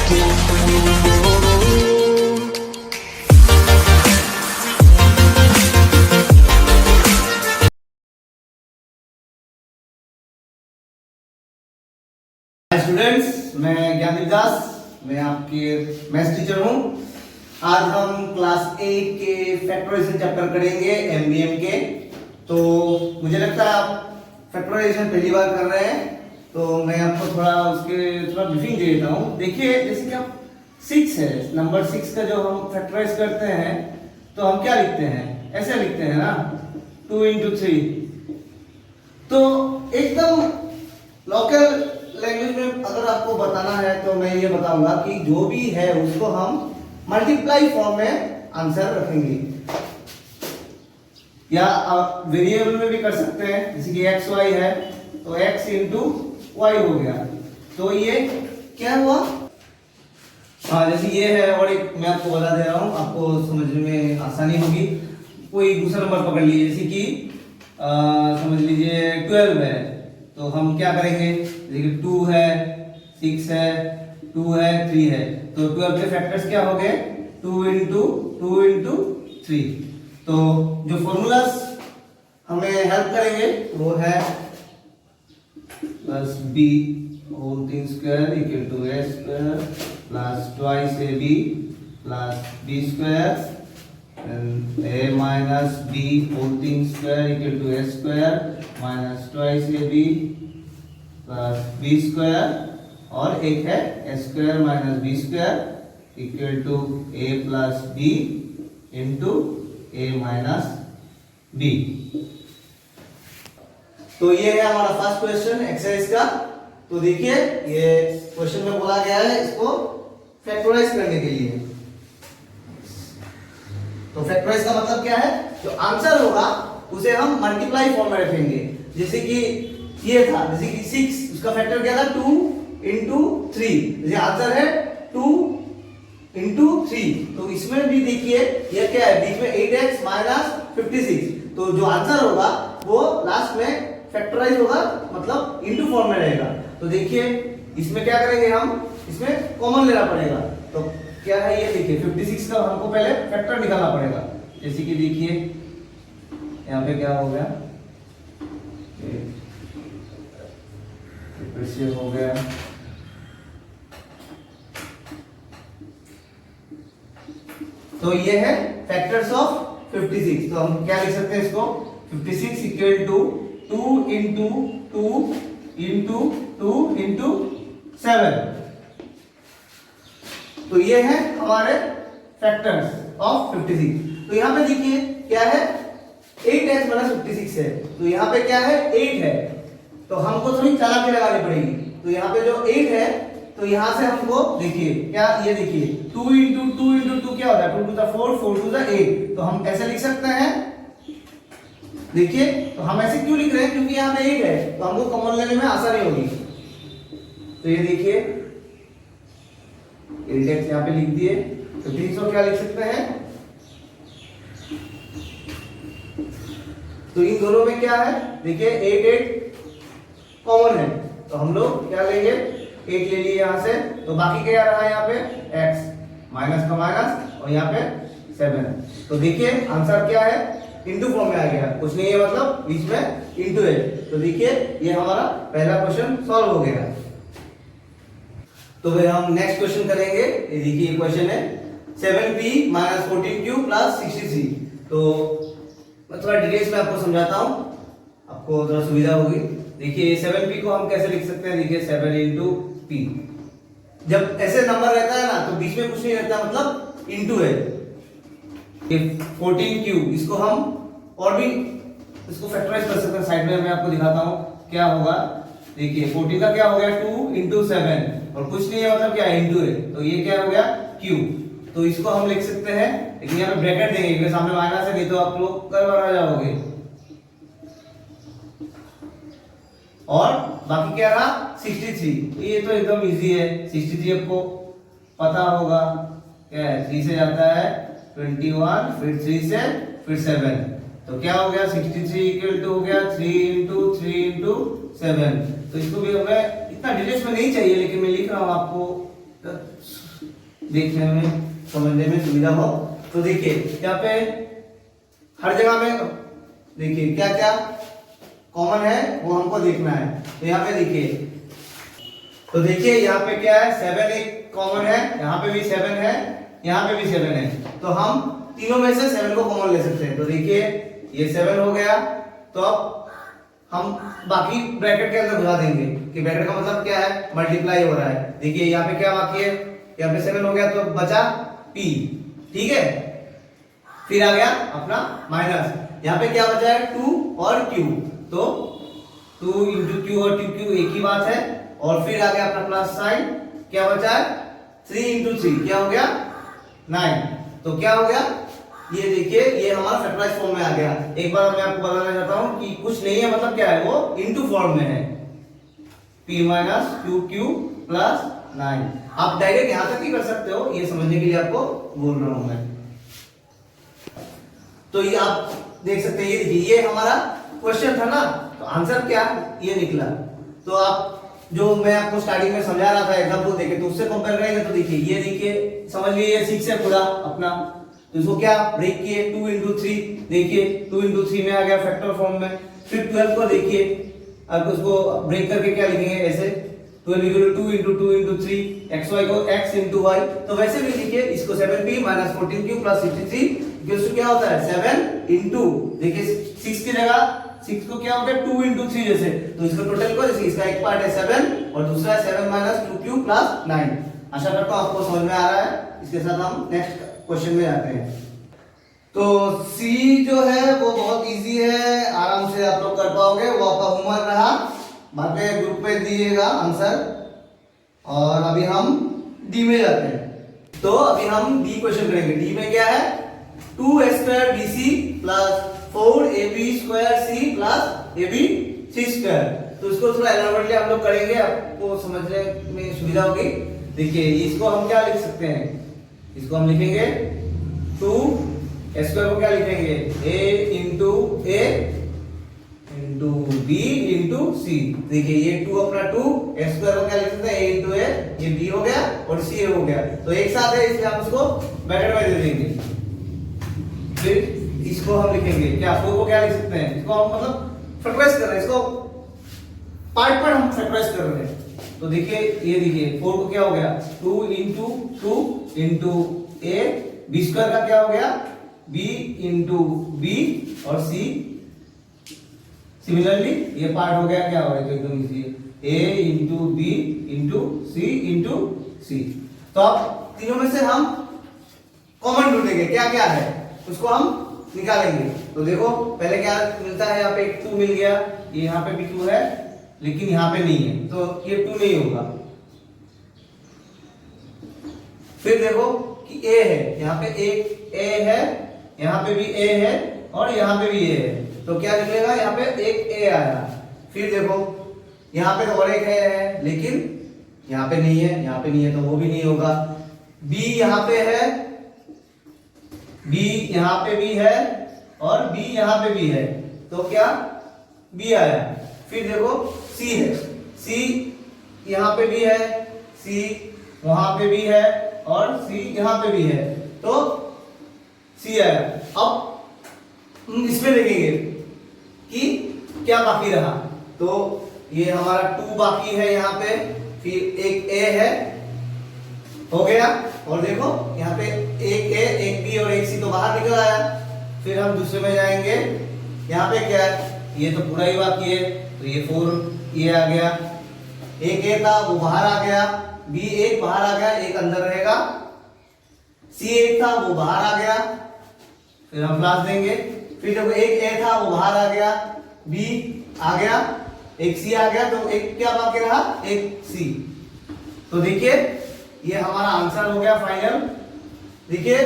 Students, मैं ज्ञानदीप दास, मैं आपके मैथ्स टीचर हूँ। आज हम क्लास 8 के फैक्टराइजेशन चैप्टर करेंगे एमबीएम के। तो मुझे लगता है आप फैक्टराइजेशन पहली बार कर रहे हैं, तो मैं आपको थोड़ा ब्रीफिंग दे देता हूँ। देखिए, जैसे कि आप 6 है, नंबर 6 का जो हम फैक्टराइज करते हैं तो हम क्या लिखते हैं, ऐसे लिखते हैं ना, 2 into 3। तो एकदम लोकल लैंग्वेज में अगर आपको बताना है तो मैं ये बताऊंगा कि जो भी है उसको हम मल्टीप्लाई फॉर्म में आंसर रखेंगे, या आप वेरिएबल में भी कर सकते हैं। जैसे कि एक्स वाई है तो x इंटू वाई हो गया, तो ये क्या हुआ। हाँ, जैसे ये है, और एक मैं आपको बता दे रहा हूँ, आपको समझने में आसानी होगी। कोई दूसरा नंबर पकड़ लीजिए, जैसे कि समझ लीजिए 12 है, तो हम क्या करेंगे, देखिए 2 है, 6 है, 2 है, 3 है, तो 12 के फैक्टर्स क्या हो गए, 2 into 3। तो जो फॉर्मूलास हमें हेल्प करेंगे वो है plus b whole 3 square equal to a square plus twice ab plus b square and a minus b whole 3 square equal to a square minus twice ab plus B square, और एक है A square minus B square equal to A plus B into A minus B. तो ये है हमारा first question exercise का। तो देखिए, ये क्वेश्चन में बोला गया है इसको फैक्टराइज करने के लिए। तो फैक्टराइज का मतलब क्या है, जो आंसर होगा उसे हम मल्टीप्लाई फॉर्म में रखेंगे। जैसे कि ये था, जैसे कि 6, उसका फैक्टर क्या था, 2 into 3। जैसे आंसर है 2 into 3, तो इसमें भी देखिए ये क्या है, बीच में 8x माइनस 56। तो जो आंसर होगा वो लास्ट में फैक्टराइज होगा, मतलब इनटू फॉर्म में रहेगा। तो देखिए इसमें क्या करेंगे, हम इसमें कॉमन लेना पड़ेगा। तो क्या है ये, देखिए 56 का हमको पहले फैक्टर निकालना पड़ेगा। जैसे कि देखिए यहाँ पे क्या हो गया, से हो गया, तो ये है फैक्टर्स ऑफ 56। तो हम क्या लिख सकते हैं इसको, 56 equal to 2 into 2 into 2 into 7। तो ये है हमारे फैक्टर्स ऑफ 56। तो यहाँ पे देखिए क्या है, 8x माइनस 56 है, तो यहाँ पे क्या है, 8 है, तो हमको थोड़ी चालाकी लगानी पड़ेगी। तो यहाँ पे जो 8 है, तो यहाँ से हमको देखिए क्या, ये देखिए 2 into 2 क्या होता है, 2 to the 4, 4 to the 8। तो हम ऐसे लिख सकते हैं। देखिए, तो हम ऐसे क्यों लिख रहे हैं, क्योंकि यहाँ पे 8 है, तो हमको कॉमन लेने में आसानी होगी। तो ये देखिए 8x यहाँ पे लिख दिए, तो 300 क्या लिख सकते हैं। तो इन दोनों में क्या है, देखिए 8 कॉमन है, तो हम लोग क्या लेंगे, 8 ले लिए यहाँ से, तो बाकी क्या रहा है यहाँ पे, x माइनस का माइनस और यहाँ पे 7। तो देखिए आंसर क्या है, इनटू फॉर्म में आ गया, कुछ नहीं है, मतलब बीच में इनटू है। तो देखिए ये हमारा पहला क्वेश्चन सॉल्व हो गया। तो फिर हम नेक्स्ट क्वेश्चन करेंगे। ये देखिए क्वेश्चन है 7p माइनस 14q प्लस 63। तो मैं थोड़ा डिटेल्स में आपको समझाता हूँ, आपको थोड़ा सुविधा होगी। देखिए 7p को हम कैसे लिख सकते हैं, देखिए 7 into p। जब ऐसे नंबर रहता है ना, तो बीच में कुछ नहीं रहता, मतलब इनटू है। ये 14q, इसको हम और भी इसको फैक्टराइज कर सकते हैं। साइड में मैं आपको दिखाता हूँ क्या होगा। देखिए 14 का क्या हो गया, 2 into 7, और कुछ नहीं है, मतलब क्या है, इनटू है, तो ये क्या हो गया, q। तो इसको हम लिख सकते हैं, लेकिन यहाँ पे ब्रैकेट देंगे क्योंकि सामने माइनस है, नहीं तो आप लोग करवा जाओगे। और बाकी क्या रहा, 63। ये तो एकदम इजी है, 63 आपको पता होगा क्या है, 3 से जाता है 21, फिर 3 से फिर 7, तो क्या हो गया, 63 इक्वल टू हो गया 3 into 3 into 7। तो इसको भी हमें इतना डिटेल्स में नहीं चाहिए, लेकिन मैं लिख रहा हूँ आपको देखने में समझने में सुविधा हो। तो देखिए यहाँ पे हर जगह में देखिए क्या क्या कॉमन है वो हमको देखना है। तो यहाँ पे देखिए, तो देखिए यहाँ पे क्या है, 7 एक कॉमन है, यहाँ पे भी 7 है, यहाँ पे भी 7 है। तो हम तीनों में से 7 को कॉमन ले सकते हैं। तो देखिए ये 7 हो गया। तो अब हम बाकी ब्रैकेट के अंदर घुसा देंगे कि ब्रैकेट का मतलब क्या है, मल्टीप्लाई हो रहा है। देखिए यहाँ पे क्या बाकी है, यहाँ पे 7 हो गया तो बचा p, ठीक है। फिर आ गया अपना माइनस, यहाँ पे क्या बचा है 2 और q, तो 2 इंटू क्यू और 2q एक ही बात है। और फिर आ गया अपना प्लस साइन, क्या बचा है 3 इंटू 3, क्या हो गया 9। तो क्या हो गया, ये देखिए ये हमारा फैक्टराइज फॉर्म में आ गया। एक बार मैं आपको बताना चाहता हूं कि कुछ नहीं है मतलब क्या है, वो इनटू फॉर्म में है, p minus Q Q plus 9। आप डायरेक्ट यहां तक ही कर सकते हो, ये समझने के लिए आपको बोल रहा हूं मैं। तो ये आप देख सकते हैं, ये देखिए ये हमारा क्वेश्चन था ना, तो आंसर क्या ये निकला। तो आप जो मैं आपको स्टार्टिंग में समझा रहा था एग्जांपल देके, तो उससे कंपेयर करेंगे तो देखिए ये देखिए समझ लीजिए ये 6 है पूरा अपना, तो इसको क्या ब्रेक किए 2 इंटू 3, देखिए 2 इंटू 3 में आ गया फैक्टर फॉर्म में। फिर 12 को देखिए, अब उसको ब्रेक करके क्या लिखेंगे ऐसे 12 equal to 2 into 2 into 3, xy को x इंटू y। तो वैसे भी लिखिए इसको 7p minus 14q plus 63 equal to क्या होता है 7 इंटू, देखिए 6 की जगह 6 को क्या हो गया 2 इंटू 3 जैसे, तो इसका टोटल को जैसे इसका एक पार्ट है 7 और दूसरा है 7 माइनस 2q प्लस 9। आशा करता हूं आपको समझ में आ रहा है। इसके साथ हम नेक्स्ट क्वेश्चन में जाते हैं। तो सी जो है वो बहुत इजी है, आराम से आप लोग कर पाओगे, वो आपका होमवर्क रहा, बाद में ग्रुप पे दिएगा आंसर। और अभी हम डी में जाते हैं। तो अभी हम डी क्वेश्चन करेंगे। डी में क्या है 2a square bc plus 4ab square c plus ab c square. तो इसको थोड़ा एलाबोरेटली हम लोग करेंगे, आपको समझने में सुविधा होगी। देखिए इसको हम क्या लिख सकते हैं, इसको हम लिखेंगे 2 स्क्वायर को क्या लिखेंगे a into a into b into c। देखिए ये 2 अपना 2 स्क्वायर को क्या लिख सकते हैं a इंटू a, ये b हो गया और c हो गया, तो एक साथ है इसलिए हम उसको ब्रैकेट में दे देंगे। फिर इसको हम लिखेंगे क्या 4 को क्या लिख सकते हैं, इसको हम मतलब फैक्टराइज कर रहे हैं, इसको पार्ट पर हम फैक्टराइज कर रहे हैं। तो देखिए ये देखिए 4 को क्या हो गया 2 into 2 into a, b square का क्या हो गया b इंटू b और c। सिमिलरली ये पार्ट हो गया क्या हो गया, तो एकदम इजी है a into b into c into c। तो अब तीनों में से हम कॉमन ढूंढेंगे क्या क्या है, उसको हम निकालेंगे। तो देखो पहले क्या मिलता है, यहाँ पे एक 2 मिल गया, ये यहाँ पे भी 2 है लेकिन यहाँ पे नहीं है, तो ये 2 नहीं होगा। फिर देखो कि a है, यहाँ पे एक a है, यहाँ पे भी a है और यहाँ पे भी a है, तो क्या निकलेगा यहाँ पे एक a आया। फिर देखो यहाँ पे तो और एक है लेकिन यहाँ पे नहीं है, यहाँ पे नहीं है तो वो भी नहीं होगा। b यहाँ पे है, b यहाँ पे भी है और b यहाँ पे भी है, तो क्या b आया। फिर देखो c है, c यहाँ पे भी है, c वहां पे भी है और c यहाँ पे भी है, तो c आया। अब इसमें देखेंगे कि क्या बाकी रहा, तो ये हमारा 2 बाकी है यहाँ पे, फिर एक a है हो गया, और देखो यहाँ पे एक a एक b और एक c तो बाहर निकल आया। फिर हम दूसरे में जाएंगे, यहाँ पे क्या है ये तो पूरा ही बाकी है, तो ये 4 ये आ गया, एक a था वो बाहर आ गया, b एक बाहर आ गया एक अंदर रहेगा, c एक था वो बाहर आ गया, फिर हम प्लस देंगे। फिर देखो एक a था वो बाहर आ गया, b आ गया, एक c आ गया, तो एक क्या बाकी रहा एक c। तो देखिए ये हमारा आंसर हो गया फाइनल। देखिए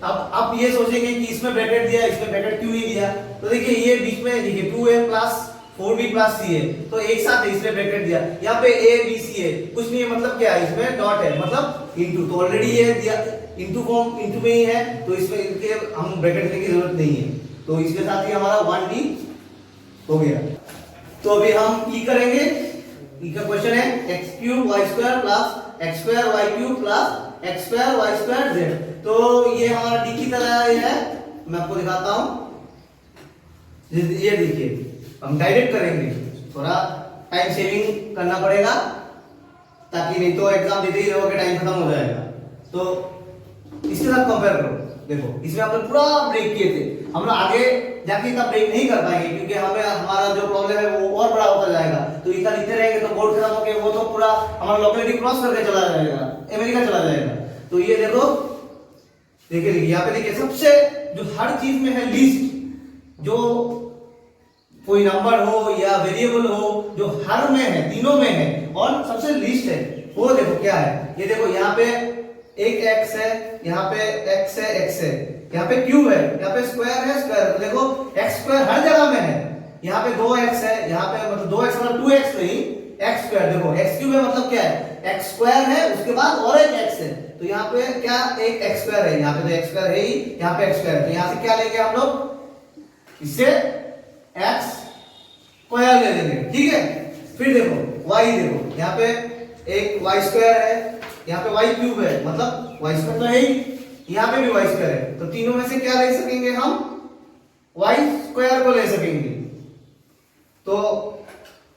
अब आप ये सोचेंगे कि इसमें ब्रैकेट दिया, इसमें ब्रैकेट क्यों नहीं दिया, तो देखिए ये बीच में देखिए 2a plus 4b plus c है, तो एक साथ है इसलिए ब्रैकेट दिया। यहाँ पे a b c है, कुछ नहीं है मतलब क्या है इसमें डॉट है मतलब इंटू, तो ऑलरेडी ये दिया इंटू फॉर्म इंटू में ही है, तो इसमें इनके हम ब्रैकेट देने की जरूरत नहीं है, तो इसके साथ ही हमारा 1d हो गया। तो अभी हम e करेंगे, e का क्वेश्चन है x³ y² plus x square y cube plus x square y square z. तो ये हमारा डी की तरह ये है, मैं आपको दिखाता हूं। ये देखिए हम डायरेक्ट करेंगे, थोड़ा टाइम सेविंग करना पड़ेगा, ताकि नहीं तो एग्जाम देते ही रहोगे टाइम खत्म हो जाएगा। तो इसके साथ कंपेयर करो, देखो इसमें हमने पूरा ब्रेक किए थे, हम लोग आगे जाके इतना ब्रेक नहीं कर पाएंगे, क्योंकि हमें हमारा जो प्रॉब्लम है वो और बड़ा होता जाएगा। तो इतना लिखते रहेंगे तो बोर्ड खत्म होके वो तो पूरा हमारा लोकेलिटी क्रॉस करके चला जाएगा, अमेरिका चला जाएगा। तो ये देखो, देखिए यहाँ पे देखिए, सबसे जो हर चीज में है लीस्ट, जो कोई नंबर हो या वेरिएबल हो जो हर में है, तीनों में है, और सबसे लीस्ट है वो देखो क्या है। ये देखो यहाँ पे एक x है, यहाँ पे x है, x है, यहाँ पे क्यूब है, यहाँ पे स्क्वायर है, स्क्वायर। तो देखो x स्क्वायर हर जगह में है, यहाँ पे 2x है, यहाँ पे मतलब 2x मतलब 2x नहीं, x स्क्वायर। देखो x क्यूब है मतलब क्या है, x स्क्वायर है, उसके बाद और एक x है, तो यहाँ पे क्या एक x स्क्वायर है, यहाँ पे तो x स्क्वायर है ही, यहाँ पे x स्क्वायर। तो यहाँ से क्या लेंगे हम लोग, इससे x स्क्वायर ले लेंगे, ठीक है। फिर देखो y, देखो यहाँ पे एक y स्क्वायर है, यहाँ पे y क्यूब है, मतलब y स्क्वायर तो है ही, यहाँ पे भी y स्क्वायर है। तो तीनों में से क्या ले सकेंगे हम, y स्क्वायर को ले सकेंगे। तो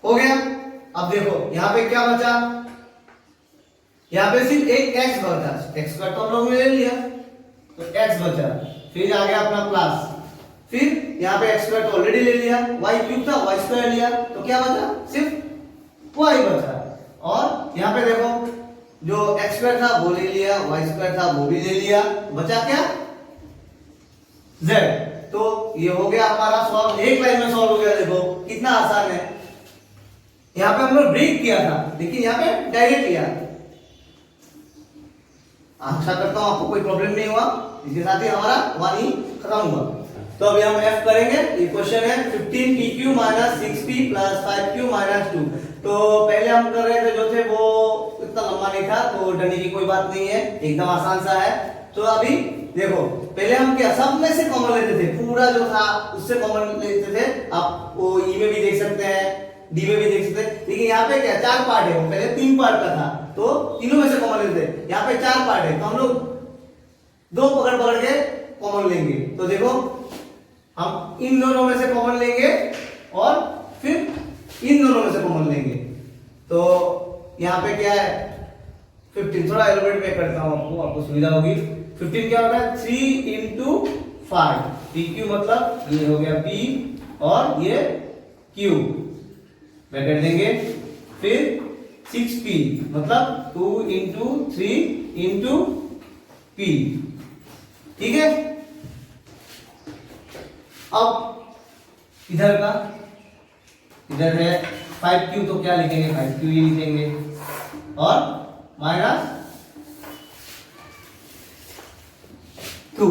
हो गया। अब देखो यहाँ पे क्या बचा, यहाँ पे सिर्फ एक x बचा, x स्क्वायर तो हम लोगों ने ले लिया, तो x बचा। फिर आ गया अपना प्लस, फिर यहाँ पे x स्क्वायर तो ऑलरेडी ले लिया, y क्यूब था, y स्क्वायर लिया, तो क्या बचा, सिर्फ y बचा। और यहाँ पे देखो जो x स्क्वायर था वो ले लिया, y स्क्वायर था वो भी ले लिया, बचा क्या, z। तो ये हो गया हमारा सॉल्व, एक लाइन में सॉल्व हो गया। देखो कितना आसान है। यहाँ पे हम लोग ब्रेक किया था, लेकिन यहाँ पे डायरेक्ट किया। आशा करता हूं आपको कोई प्रॉब्लम नहीं हुआ। इसके साथ ही हमारा वन ही खत्म हुआ। तो अभी हम F करेंगे। ये क्वेश्चन है 15pq minus 6p plus 5q minus 2। तो पहले हम कर रहे थे जो थे वो इतना लंबा नहीं था, तो डरने की कोई बात नहीं है, एकदम आसान सा है। तो अभी देखो पहले हम क्या सब में से कॉमन लेते थे, पूरा जो था उससे कॉमन लेते थे। आप वो ई में भी देख सकते हैं, डी में भी देख सकते हैं, लेकिन यहाँ पे क्या 4 पार्ट है, वो पहले 3 पार्ट का था, तो तीनों में से कॉमन लेते थे। यहाँ पे 4 पार्ट है, तो हम लोग 2 पकड़ पकड़ के कॉमन लेंगे। तो देखो हम इन दोनों में से कॉमन लेंगे और फिर इन दोनों में से कॉमन लेंगे। तो यहाँ पे क्या है 15, थोड़ा एलोबरेट में करता हूँ आपको सुविधा होगी। 15 क्या होगा 3 into 5, pq मतलब ये हो गया p और ये q, ब्रैकेट देंगे। फिर 6p मतलब 2 into 3 into p, ठीक है। अब इधर का, इधर है 5q, तो क्या लिखेंगे 5q ही लिखेंगे, और माइनस 2।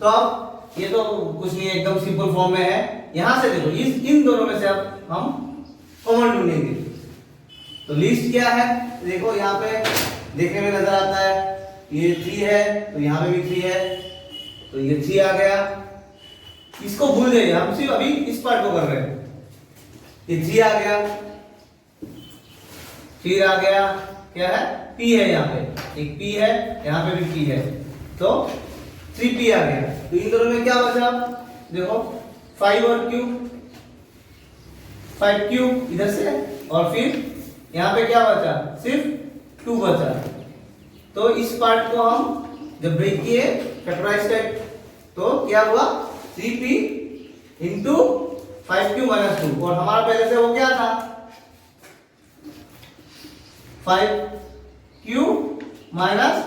तो अब ये तो कुछ नहीं है, एकदम सिंपल फॉर्म में है। यहां से देखो इन दोनों में से अब हम कॉमन ढूंढेंगे। तो लिस्ट क्या है, देखो यहाँ पे देखने में नजर आता है ये 3 है, तो यहाँ पे भी 3 है, तो ये 3 आ गया। इसको भूल जाइए, हम सिर्फ अभी इस पार्ट को कर रहे हैं। ये 3 आ गया, फिर आ गया क्या है p है, यहाँ पे एक p है, यहाँ पे भी p है, तो 3p आ गया। तो इन दोनों में क्या बचा, देखो 5 और q, 5q इधर से, और फिर यहाँ पे क्या बचा, सिर्फ 2 बचा। तो इस पार्ट को हम जब ब्रेक किए फैक्टराइज टाइप, तो क्या हुआ 3p इंटू 5q माइनस 2, और हमारा पहले से वो क्या था 5q माइनस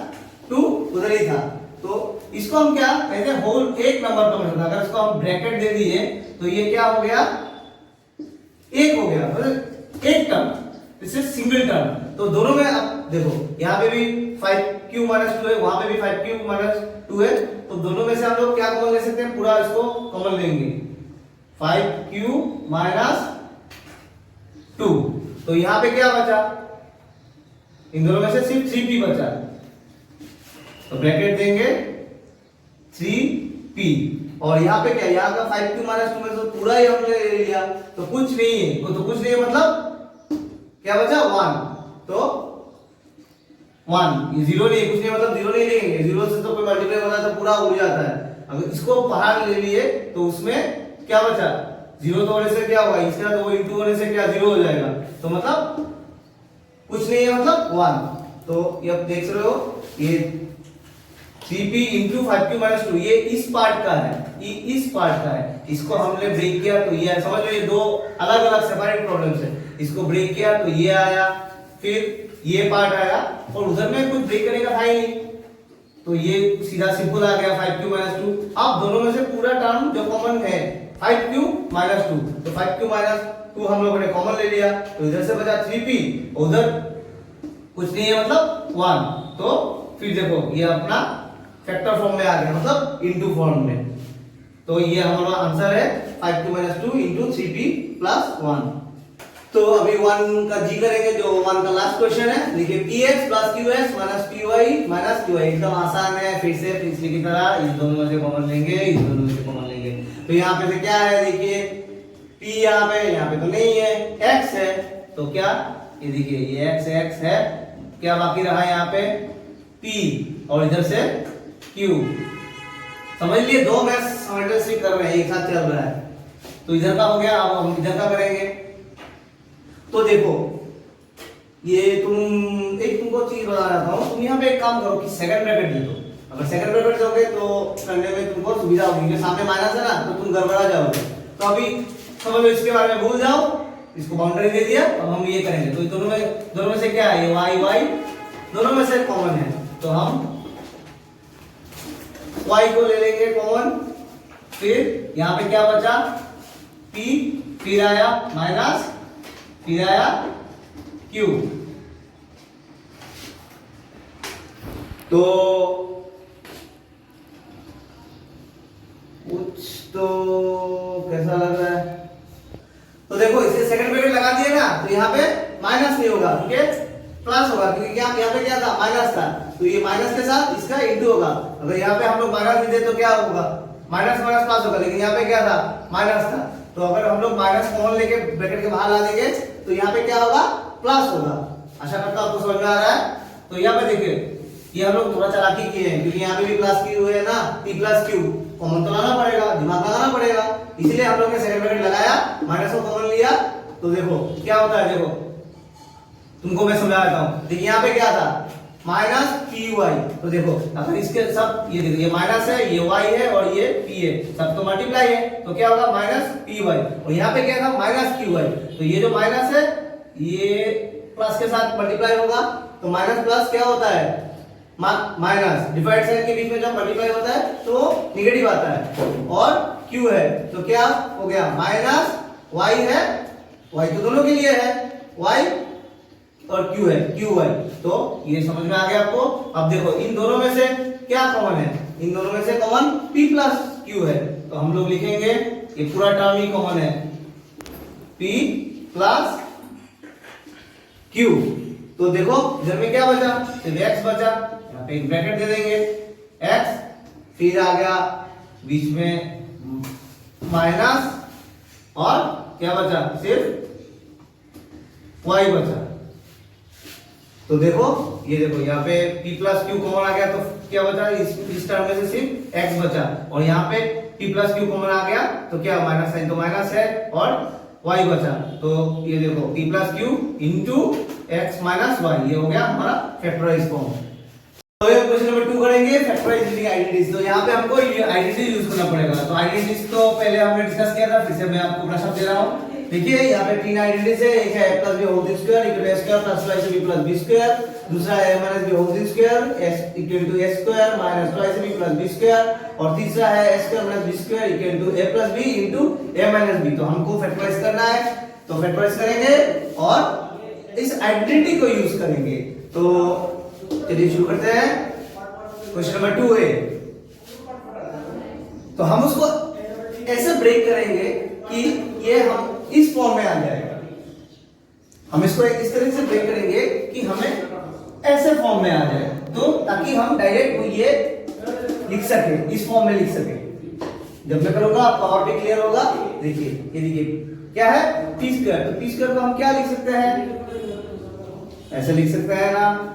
2 उधर ही था। तो इसको हम क्या कहते हैं, होल एक नंबर पर मिलता है। अगर इसको हम ब्रैकेट दे दिए तो ये क्या हो गया, एक हो गया, मतलब एक टर्म, इससे सिंगल टर्म। तो दोनों में अब देखो यहाँ पे भी 5q माइनस 2 है, वहां पे भी 5q माइनस 2 है, तो दोनों में से हम लोग क्या कॉमन ले सकते हैं, पूरा इसको कॉमन लेंगे 5q माइनस 2। तो यहाँ पे क्या बचा, इन दोनों में से सिर्फ 3p बचा, तो ब्रैकेट देंगे 3p, और यहाँ पे क्या, यहाँ का 5q माइनस 2 में तो पूरा ही हमने ले लिया, तो कुछ नहीं है, तो कुछ नहीं है मतलब क्या बचा 1, तो 1, ये जीरो नहीं, कुछ नहीं मतलब जीरो नहीं लेंगे, जीरो से तो कोई मल्टीप्लाई होता है तो पूरा उड़ जाता है। अगर इसको बाहर ले लिए तो उसमें क्या बचा, जीरो तो होने से क्या होगा, इसका तो इंटू होने से क्या जीरो हो जाएगा, तो मतलब कुछ नहीं है, मतलब 1। तो ये आप देख रहे हो, ये 3p इंटू 5q माइनस 2, ये इस पार्ट का है, ये इस पार्ट का है, इसको हमने ब्रेक किया तो ये समझ लो, ये दो अलग अलग सेपरेट प्रॉब्लम्स है। इसको ब्रेक किया तो ये आया, फिर ये पार्ट आया, और उधर में कुछ ब्रेक करने का था ही नहीं, तो ये सीधा सिंपल आ गया 5q माइनस 2। अब दोनों में से पूरा टर्म जो कॉमन है 5q माइनस 2, तो 5q माइनस 2 हम लोगों ने कॉमन ले लिया, तो इधर से बचा 3p, उधर कुछ नहीं है मतलब 1। तो फिर देखो ये अपना फैक्टर फॉर्म में आ गया, मतलब इनटू फॉर्म में। तो ये हमारा आंसर है 5q minus 2 into 3p plus 1। तो अभी 1 का जी करेंगे, जो 1 का लास्ट क्वेश्चन है। देखिए px plus qs minus py minus qy, एकदम आसान है, फिर से पिछले की तरह इस दोनों में से कॉमन लेंगे, इस दोनों में से कॉमन लेंगे। तो यहाँ पे से क्या है, देखिए p यहाँ पे तो नहीं है, x है, तो क्या ये देखिए ये x है, क्या बाकी रहा यहाँ पे p, और इधर से q। समझ लिए, दो मैथ्स साइमल्टेनियसली कर रहे हैं, एक साथ चल रहा है। तो इधर का हो गया, अब हम इधर का करेंगे। तो देखो ये तुमको चीज बता रहा हूँ, तुम यहाँ पे एक काम करो कि सेकंड ब्रैकेट ले लो। अगर सेकंड ब्रैकेट दोगे तो करने में तुमको सुविधा होगी, क्योंकि सामने माइनस है ना, तो तुम गड़बड़ा जाओगे। तो अभी समझ लो, इसके बारे में भूल जाओ, इसको बाउंड्री दे दिया। अब हम ये करेंगे, तो दोनों में से क्या है, ये y दोनों में से कॉमन है, तो हम y को ले लेंगे कॉमन। फिर यहाँ पे क्या बचा, p, फिर आया माइनस, फिर आया q। तो कुछ तो कैसा लग रहा है, तो देखो इसे सेकंड ब्रैकेट लगा दिए ना, तो यहाँ पे माइनस नहीं होगा, ठीक है, प्लस होगा, क्योंकि यहाँ पे क्या था, माइनस था, तो ये माइनस के साथ इसका इंटू होगा। अगर यहाँ पे हम लोग माइनस दे तो क्या होगा, माइनस माइनस प्लस होगा, लेकिन यहाँ पे क्या था, माइनस था। तो अगर हम लोग माइनस कॉमन लेके ब्रैकेट के बाहर ला देंगे तो यहाँ पे क्या होगा, प्लस होगा। आशा करता हूँ आपको समझ में आ रहा है। तो यहाँ पे देखिए ये हम लोग थोड़ा चालाकी किए हैं, क्योंकि यहाँ पे भी प्लस क्यू है ना, p प्लस क्यू कॉमन तो लाना पड़ेगा, दिमाग लगाना पड़ेगा, इसलिए हम लोग ने सेकंड ब्रैकेट लगाया, माइनस को कॉमन लिया। तो देखो क्या होता है, देखो तुमको मैं समझा देता हूँ। देखिए यहाँ पे क्या था, माइनस पी वाई, तो देखो अगर इसके सब ये देखो, ये माइनस है, ये y है और ये p है, सब तो मल्टीप्लाई है, तो क्या होगा माइनस पी वाई। और यहाँ पे क्या था, माइनस क्यू वाई, तो ये जो माइनस है ये प्लस के साथ मल्टीप्लाई होगा, तो माइनस प्लस क्या होता है, माइनस, डिवाइड साइन के बीच में जब मल्टीप्लाई होता है तो निगेटिव आता है, और q है तो क्या हो गया, माइनस y है, y तो दोनों के लिए है, y और q है, क्यू वाई। तो ये समझ में आ गया आपको। अब देखो इन दोनों में से क्या कॉमन है, इन दोनों में से कॉमन p प्लस q है, तो हम लोग लिखेंगे ये पूरा टर्म ही कॉमन है, p प्लस q। तो देखो इधर में क्या बचा, सिर्फ x बचा, यहाँ पे एक ब्रैकेट दे देंगे x, फिर आ गया बीच में माइनस, और क्या बचा, सिर्फ y बचा। तो देखो ये देखो यहाँ पे p प्लस क्यू कॉमन आ गया, तो क्या बचा, इस टर्म में से सिर्फ x बचा, और यहाँ पे p प्लस क्यू कॉमन आ गया तो क्या, माइनस साइन तो माइनस है, और y बचा। तो ये देखो p plus Q into x minus y, ये हो गया हमारा फैक्टराइज फॉर्म। तो ये क्वेश्चन नंबर 2 करेंगे, फैक्टराइजिंग आइडेंटिटीज। तो यहाँ पे हमको ये आइडेंटिटी यूज करना पड़ेगा। तो आइडेंटिटीज तो पहले हमने डिस्कस किया था, फिर से मैं आपको प्रश्न दे रहा हूँ। देखिए यहाँ पे तीन आइडेंटिटीज है, एक है a plus b whole square equal to a square plus twice b plus b square, दूसरा है a minus b whole square equal to a square minus twice b plus b square, और तीसरा है a square minus b square equal to a plus b into a minus b। तो हमको factorise करना है, तो फैक्टराइज करेंगे और इस आइडेंटिटी को यूज करेंगे। तो चलिए शुरू करते हैं। क्वेश्चन नंबर 2 है, तो हम उसको ऐसे ब्रेक करेंगे कि ये हम इस फॉर्म में आ जाएगा। हम इसको इस तरह से ब्रेक करेंगे कि हमें ऐसे फॉर्म में आ जाए, तो ताकि हम डायरेक्ट ये लिख सके, इस फॉर्म में लिख सके। जब मैं करूंगा आपका और भी क्लियर होगा। देखिए ये देखिए क्या है, p स्क्वायर, तो p स्क्वायर को हम क्या लिख सकते हैं, ऐसे लिख सकते हैं ना,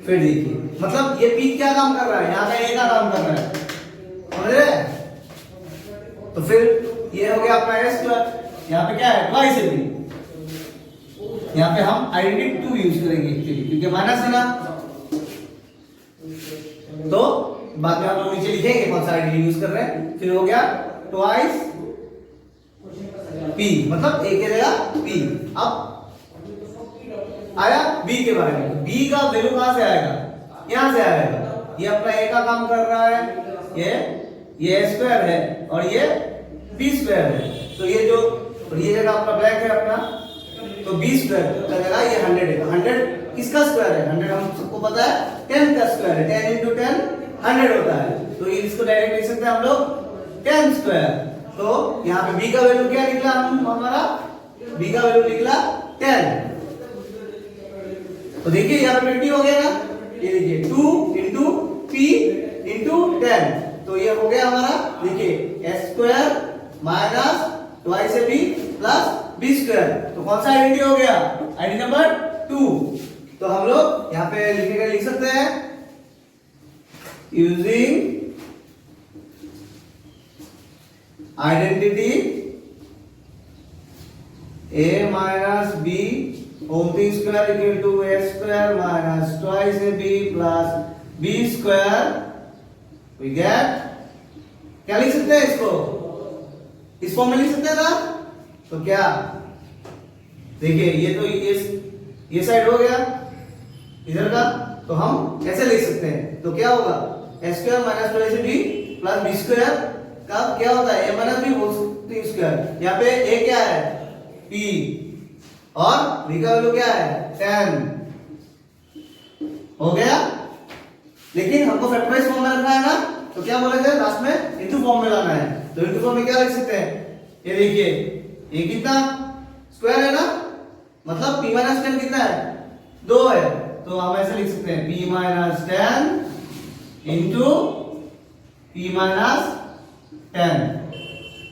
फिर देखिए मतलब ये p क्या काम कर रहा है, यहाँ पे a का काम कर रहा है, समझ रहे? तो फिर ये हो गया अपना a स्क्वायर, यहाँ पे क्या है y से b, यहाँ पे हम आइडेंटिटी 2 यूज करेंगे क्योंकि माइनस है ना, तो बाद में हम लोग नीचे लिखेंगे कौन सा आइडेंटिटी यूज कर रहे हैं। फिर हो गया ट्वाइस p, मतलब a की जगह p। अब आया b के बारे में, b का वैल्यू कहां से आएगा, यहां से आएगा, ये अपना a का काम कर रहा है, ये a स्क्वायर है और ये b स्क्वायर है, तो ये जो और ये जगह अपना ब्लैक है अपना, तो b स्क्वायर का जगह ये 100 है, तो 100 किसका स्क्वायर है, 100 हम सबको पता है 10 का स्क्वायर है, 10 into 10 100 होता है, तो ये इसको डायरेक्ट लिख सकते हैं हम लोग 10 स्क्वायर। तो यहाँ पे b का वैल्यू क्या निकला, हमारा b का वैल्यू निकला 10। तो देखिए यहाँ पे 20 हो गया ना, ये देखिए 2 into p into 10, तो ये हो गया हमारा, देखिए s square minus twice b plus b square, तो कौन सा आइडेंटिटी हो गया, आइडेंटिटी नंबर 2। तो हम लोग यहाँ पे लिख सकते हैं using identity a minus b whole thing square equal to a square minus twice a b plus b square, we get, क्या लिख सकते हैं इसको, इस फॉर्म में लिख सकते हैं ना, तो क्या देखिए ये तो ये साइड हो गया इधर का, तो हम कैसे लिख सकते हैं, तो क्या होगा a square minus twice b plus b square का क्या होता है a minus b whole square, यहाँ पे a क्या है p और b का वैल्यू क्या है 10 हो गया। लेकिन हमको फैक्टराइज फॉर्म में रखना है ना, तो क्या बोलेंगे लास्ट में इनटू फॉर्म में लाना है, तो इनटू फॉर्म में क्या लिख सकते हैं, ये देखिए ये कितना स्क्वायर है ना, मतलब p माइनस 10 कितना है 2 है, तो हम ऐसे लिख सकते हैं p minus 10 into p minus 10,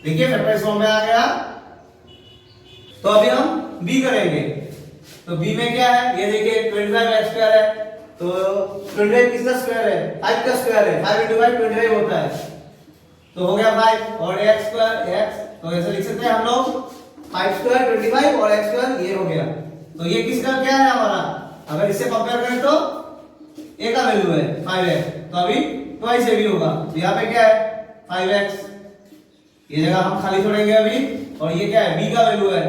देखिए फैक्टराइज फॉर्म में आ गया। तो अभी हम b करेंगे, तो b में क्या है, ये देखिए 25 स्क्वायर है, तो 25 किसका स्क्वायर है 5 का स्क्वायर है, 5 into 5 25 होता है, तो हो गया 5 और x स्क्वायर x, तो ऐसे लिख सकते हैं हम लोग 5 स्क्वायर 25 और x स्क्वायर ये हो गया। तो ये किसका क्या है हमारा, अगर इससे कंपेयर करें तो a का वैल्यू है 5x, तो अभी ट्वाइस a भी होगा, तो यहाँ पे क्या है 5x, ये जगह हम खाली छोड़ेंगे अभी, और ये क्या है b का वैल्यू है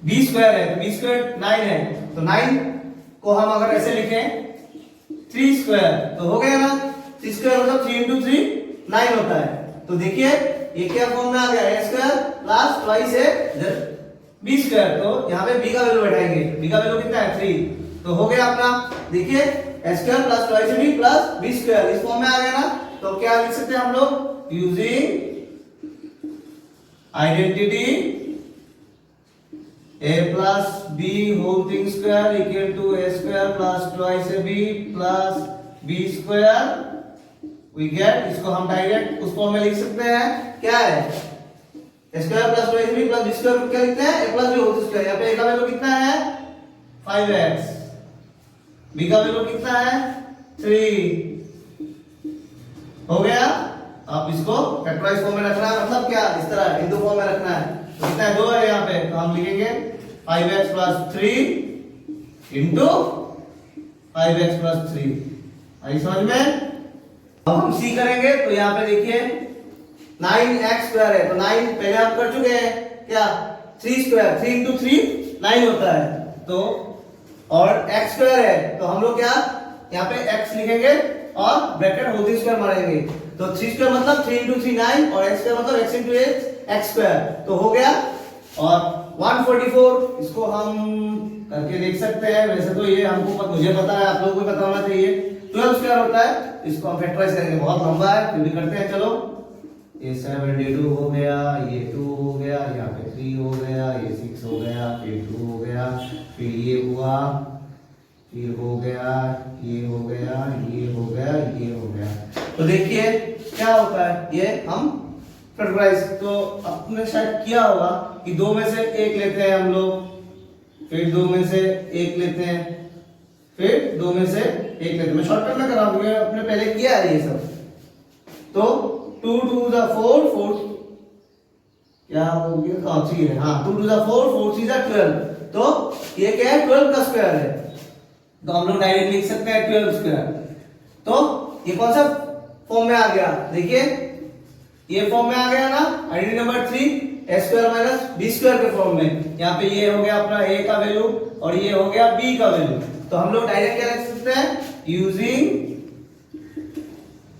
b स्क्वायर है, तो b स्क्वायर 9 है, तो 9 को हम अगर ऐसे लिखें 3 स्क्वायर, तो हो गया ना 3 स्क्वायर मतलब 3 into 3 9 होता है, तो देखिए ये क्या फॉर्म में आ गया a square plus twice a b square, तो यहाँ पे b का वैल्यू बैठाएंगे, b का वैल्यू कितना है 3, तो हो गया अपना, देखिए a square plus twice b plus b square इस फॉर्म में आ गया ना, तो क्या लिख सकते हैं हम लोग using identity a plus b whole thing square equal to a square plus twice a b plus b square, we get, इसको हम डायरेक्ट उस फॉर्म में लिख सकते हैं, क्या है a square plus twice a b plus b square क्या लिखते हैं a plus b whole square, यहाँ पे a का वैल्यू कितना है 5x, b का वैल्यू कितना है 3, हो गया। आप इसको फैक्टराइज फॉर्म में रखना है, मतलब क्या इस तरह इंटू फॉर्म में रखना है, तो कितना है 2 है यहाँ पे, तो हम लिखेंगे 5x plus 3 into 5x plus 3, आई समझ में। अब हम c करेंगे, तो यहाँ पे देखिए 9x स्क्वायर है, तो 9 पहले हम कर चुके हैं, क्या 3 स्क्वायर 3 into 3 9 होता है, तो और x स्क्वायर है, तो हम लोग क्या यहाँ पे x लिखेंगे और ब्रैकेट होल स्क्वायर मारेंगे, तो 3 स्क्वायर मतलब 3 into 3 9 और x स्क्वायर मतलब x into x स्क्वायर, तो हो गया। और 144 इसको हम करके देख सकते हैं, वैसे तो ये हमको मुझे पता है, आप लोगों को पता होना चाहिए, 12 स्क्वायर होता है, इसको हम फैक्टराइज करेंगे, बहुत लंबा है फिर भी करते हैं, चलो ये 72 हो गया, ये 2 हो गया, यहाँ पे 3 हो गया, ये 6 हो गया, फिर 2 हो गया, फिर ये हुआ, फिर हो गया, ये हो गया, ये हो गया, ये हो गया, तो देखिए क्या होता है, ये हम फैक्टराइज, तो आपने शायद किया होगा कि 2 में से 1 लेते हैं हम लोग, फिर 2 में से 1 लेते हैं, फिर 2 में से 1 लेते, मैं शॉर्टकट में कर रहा हूँ क्योंकि अपने पहले किया है ये सब। तो 2 2 * 4 4 क्या हो गया, हाँ 3 है, हाँ 2 2 * 4 4 3 = 12। तो ये क्या है, 12 का स्क्वायर है, तो हम लोग डायरेक्ट लिख सकते हैं 12 स्क्वायर। तो ये कौन सा फॉर्म में आ गया, देखिए ये फॉर्म में आ गया ना, identity number 3 a square minus b square के फॉर्म में। यहाँ पे ये हो गया अपना a का वैल्यू और ये हो गया b का वैल्यू। तो हम लोग डायरेक्ट क्या लिख सकते हैं, using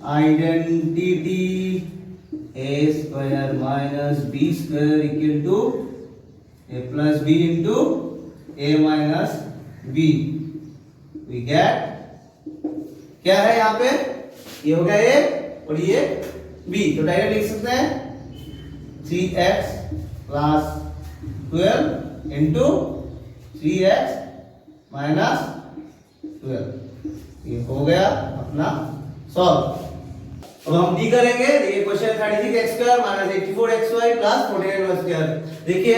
identity a square minus b square equal to a plus b into a minus b। We get क्या है यहाँ पे, ये हो गया a और ये b, तो डायरेक्ट लिख सकते हैं 3x plus 12 into 3x minus 12। ये हो गया अपना सॉल्व। अब हम डी करेंगे, देखिए question 36x square minus 84xy plus 49y square. देखिए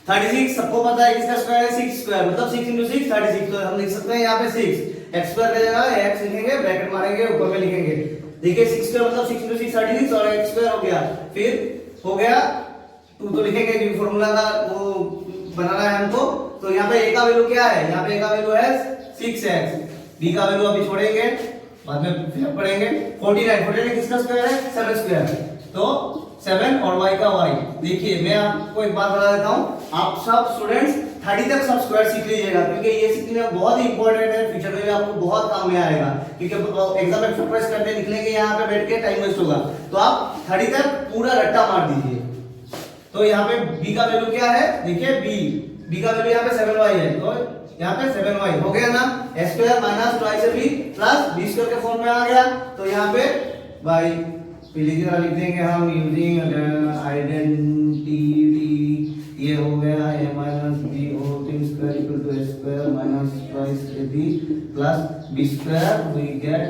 36 सबको पता है किसका स्क्वायर है, 6 स्क्वायर, मतलब 6 × 6 36। तो हम लिख सकते हैं यहाँ पे 6 x स्क्वायर की जगह x लिखेंगे, ब्रैकेट मारेंगे, ऊपर में लिखेंगे। देखिए 6 स्क्वायर मतलब 6 × 6 36 और x स्क्वायर हो गया, फिर हो गया 2 तो लिखेंगे क्योंकि फार्मूला का वो बनाना है हमको। तो यहाँ पे a का वैल्यू क्या है, यहाँ पे a का वैल्यू है 6x, b का वैल्यू अभी छोड़ेंगे, बाद में फिर पढ़ेंगे। 49 किसका स्क्वायर है, 7 स्क्वायर, तो 7 और y का y। देखिए मैं आपको एक बात बता देता हूँ, आप सब स्टूडेंट्स 30 तक सब स्क्वायर सीख लीजिएगा, क्योंकि ये सीखना बहुत ही इंपॉर्टेंट है, फ्यूचर में आपको बहुत काम में आएगा। क्योंकि एग्जाम में फुटप्रेस करने निकलेंगे यहाँ पे बैठ के, टाइम वेस्ट होगा, तो आप 30 तक पूरा रट्टा मार दीजिए। तो यहाँ पे b का वैल्यू क्या है, देखिए b का वैल्यू यहाँ पे 7y है, तो यहाँ पे 7y हो गया ना, a square minus 2ab plus b square के फॉर्म में आ गया। तो यहाँ पे y पहले की तरह लिख देंगे हम, यूजिंग आइडेंटिटी, ये हो गया a minus b whole square equal to a square minus twice ab plus b square. We get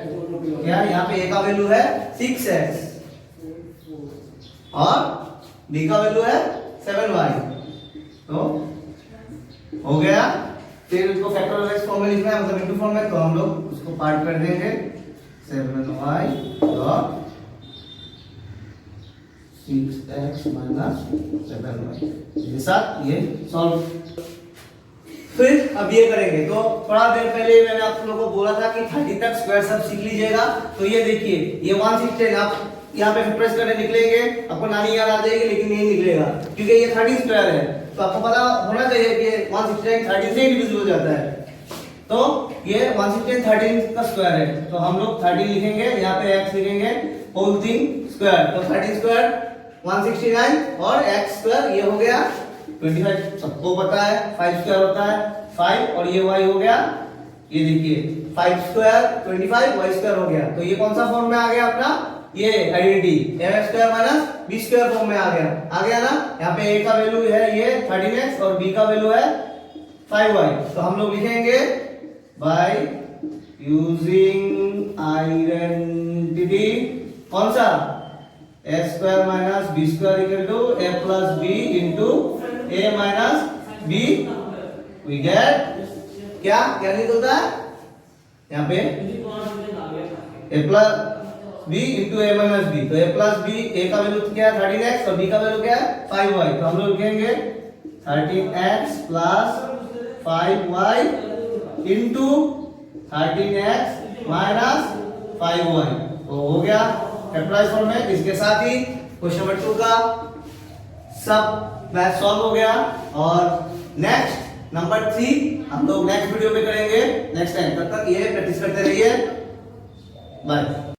क्या, यहाँ पे a का वैल्यू है 6x और b का वैल्यू है 7y, तो हो गया। फिर इसको फैक्टराइज फॉर्म में लिखना है, मतलब इनटू फॉर्म में, तो हम लोग उसको पार्ट कर देंगे 7y और 6x माइनस 7y के साथ ये सॉल्व। फिर अब ये करेंगे, तो थोड़ा देर पहले मैंने आप लोगों को बोला था कि 30 तक स्क्वायर सब सीख लीजिएगा। तो ये देखिए ये 116 आप यहाँ पे प्रेस करने निकलेंगे, आपको नानी याद आ जाएगी, लेकिन नहीं निकलेगा क्योंकि ये 30 स्क्वायर है। तो आपको पता होना चाहिए कि 116 30 से डिविजिबल हो जाता है, तो ये 116 13 का स्क्वायर है, तो हम लोग 13 लिखेंगे, यहाँ पे x लिखेंगे, होल थिंग स्क्वायर, तो 13 स्क्वायर 169 और x स्क्वायर ये हो गया 25, सबको पता है 5 स्क्वायर होता है 5, और ये y हो गया, ये देखिए 5 स्क्वायर 25 y स्क्वायर हो गया। तो ये कौन सा फॉर्म में आ गया अपना, ये identity a square minus b square form में आ गया ना। यहाँ पे a का वैल्यू है ये 13x और b का वैल्यू है 5y, तो हम लोग लिखेंगे बाय यूजिंग आइडेंटिटी कौन सा, a square minus b square equal to a plus b into a minus b। We get क्या निकलता है यहाँ पे a plus b into a minus b, तो a प्लस b, a का वैल्यू क्या है 13x और b का वैल्यू क्या है 5y, तो हम लोग लिखेंगे 13x plus 5y into 13x minus 5y, तो हो गया फैक्टराइज फॉर्म में। इसके साथ ही क्वेश्चन नंबर 2 का सब मैथ सॉल्व हो गया। और नेक्स्ट नंबर 3 हम लोग नेक्स्ट वीडियो में करेंगे नेक्स्ट टाइम, तब तक ये प्रैक्टिस करते रहिए, बाय।